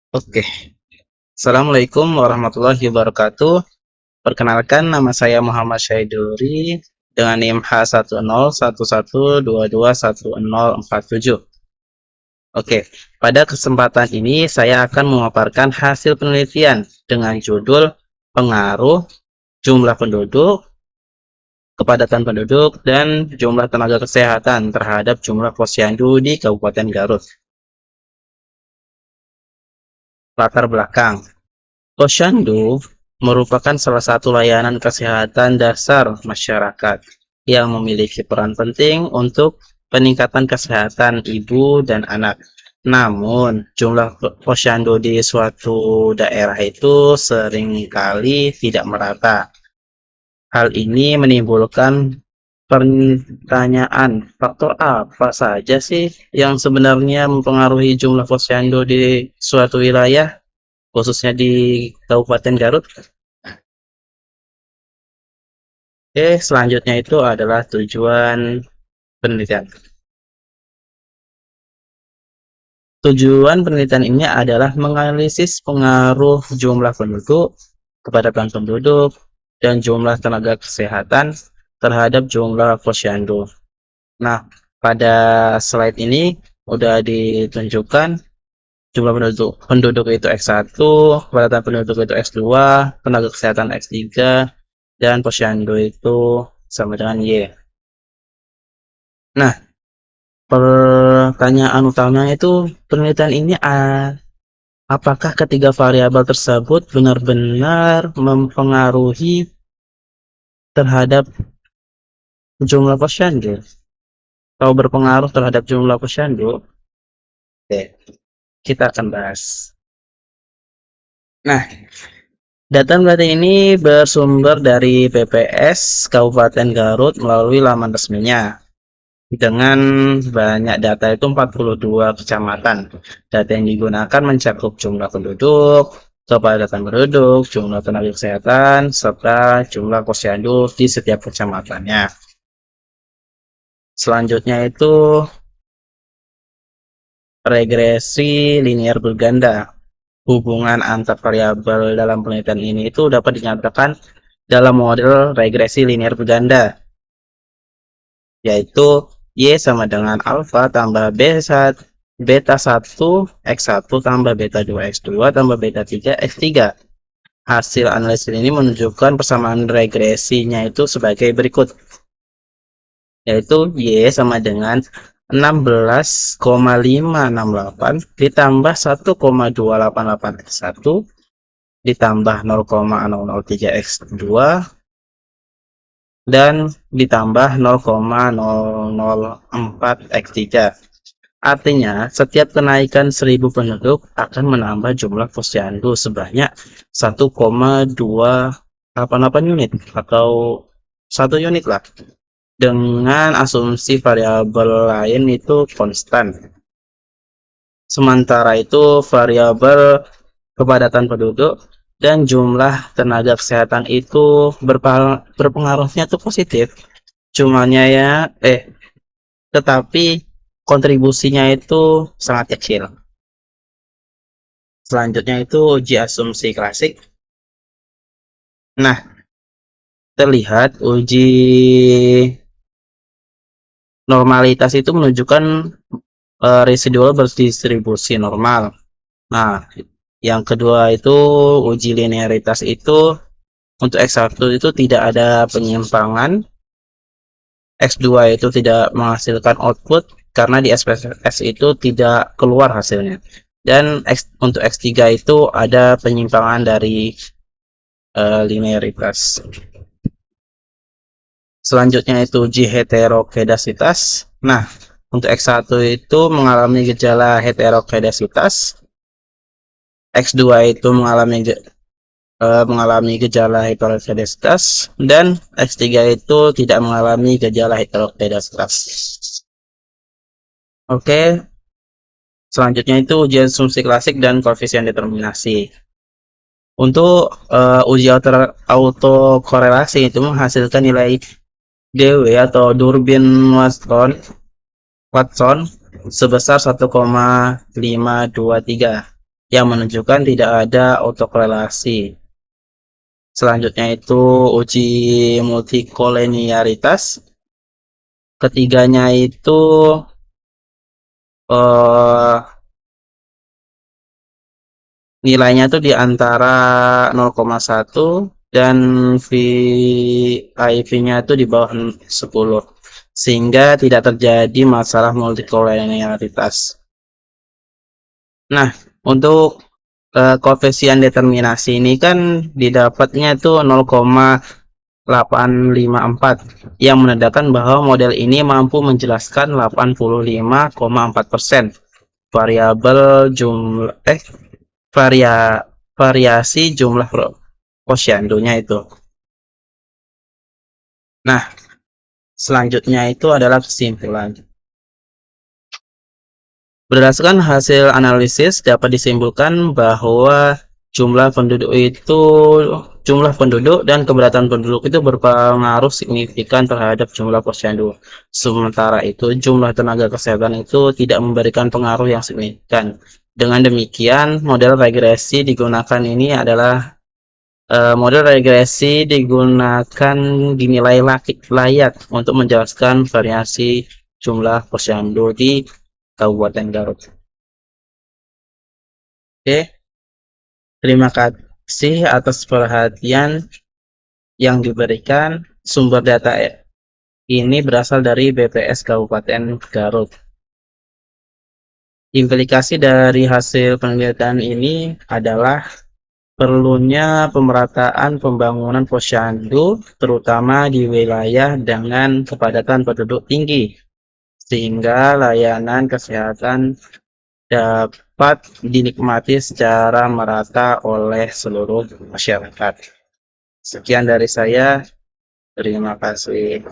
Oke, Assalamualaikum warahmatullahi wabarakatuh. Perkenalkan, nama saya Muhammad Syaiduri dengan NIM H101112210047. Oke, pada kesempatan ini saya akan memaparkan hasil penelitian dengan judul pengaruh jumlah penduduk, kepadatan penduduk, dan jumlah tenaga kesehatan terhadap jumlah posyandu di Kabupaten Garut. Latar belakang. Posyandu merupakan salah satu layanan kesehatan dasar masyarakat yang memiliki peran penting untuk peningkatan kesehatan ibu dan anak. Namun, jumlah posyandu di suatu daerah itu seringkali tidak merata. Hal ini menimbulkan pertanyaan, faktor apa saja sih yang sebenarnya mempengaruhi jumlah posyandu di suatu wilayah, khususnya di Kabupaten Garut? Oke, selanjutnya itu adalah tujuan penelitian. Tujuan penelitian ini adalah menganalisis pengaruh jumlah penduduk, kepadatan penduduk, dan jumlah tenaga kesehatan terhadap jumlah posyandu. Nah, pada slide ini udah ditunjukkan jumlah penduduk itu X1, kepadatan penduduk itu X2, tenaga kesehatan X3, dan posyandu itu sama dengan Y. Nah, pertanyaan utamanya itu penelitian ini apakah ketiga variabel tersebut benar-benar mempengaruhi terhadap jumlah posyandu atau berpengaruh terhadap jumlah posyandu? Oke, kita akan bahas. Nah, data penelitian ini bersumber dari PPS Kabupaten Garut melalui laman resminya. Dengan banyak data itu 42 kecamatan. Data yang digunakan mencakup jumlah penduduk, kepadatan penduduk, jumlah tenaga kesehatan, serta jumlah posyandu di setiap kecamatannya. Selanjutnya itu regresi linear berganda. Hubungan antar variabel dalam penelitian ini itu dapat dinyatakan dalam model regresi linear berganda, yaitu Y sama dengan alfa tambah beta 1 X1 tambah beta 2 X2 tambah beta 3 X3. Hasil analisis ini menunjukkan persamaan regresinya itu sebagai berikut, yaitu Y sama dengan 16,568 ditambah 1,288 X1 ditambah 0,003 X2 dan ditambah 0,004 X3. Artinya, setiap kenaikan 1000 penduduk akan menambah jumlah posyandu sebanyak 1,288 unit atau 1 unit lah. Dengan asumsi variabel lain itu konstan. Sementara itu, variabel kepadatan penduduk dan jumlah tenaga kesehatan itu berpengaruhnya itu positif. Tetapi kontribusinya itu sangat kecil. Selanjutnya itu uji asumsi klasik. Nah, terlihat uji normalitas itu menunjukkan residual berdistribusi normal. Nah, yang kedua itu uji linearitas itu untuk X1 itu tidak ada penyimpangan, X2 itu tidak menghasilkan output karena di SPSS itu tidak keluar hasilnya. Dan untuk X3 itu ada penyimpangan dari linearitas. Selanjutnya itu uji heterokedasitas. Nah, untuk X1 itu mengalami gejala heterokedasitas, X2 itu mengalami gejala heterokedasitas, dan X3 itu tidak mengalami gejala heterokedasitas. Oke, selanjutnya itu uji asumsi klasik dan koefisien determinasi. Untuk uji autokorelasi itu menghasilkan nilai DW atau Durbin-Watson sebesar 1,523. yang menunjukkan tidak ada autokorelasi. Selanjutnya itu uji multikolenialitas. Ketiganya itu eh, nilainya tuh di antara 0,1 dan VIV-nya itu di bawah 10, sehingga tidak terjadi masalah multikolenialitas. Nah, untuk koefisien determinasi ini kan didapatnya tuh 0,854 yang menandakan bahwa model ini mampu menjelaskan 85,4% variabel jumlah variasi jumlah posyandunya itu. Nah, selanjutnya itu adalah kesimpulan. Berdasarkan hasil analisis dapat disimpulkan bahwa jumlah penduduk dan keberatan penduduk itu berpengaruh signifikan terhadap jumlah posyandu. Sementara itu, jumlah tenaga kesehatan itu tidak memberikan pengaruh yang signifikan. Dengan demikian, model regresi digunakan ini adalah model regresi digunakan dinilai layak untuk menjelaskan variasi jumlah posyandu di Kabupaten Garut. Oke, terima kasih atas perhatian yang diberikan. Sumber data ini berasal dari BPS Kabupaten Garut. Implikasi dari hasil penelitian ini adalah perlunya pemerataan pembangunan posyandu, terutama di wilayah dengan kepadatan penduduk tinggi, sehingga layanan kesehatan dapat dinikmati secara merata oleh seluruh masyarakat. Sekian dari saya, terima kasih.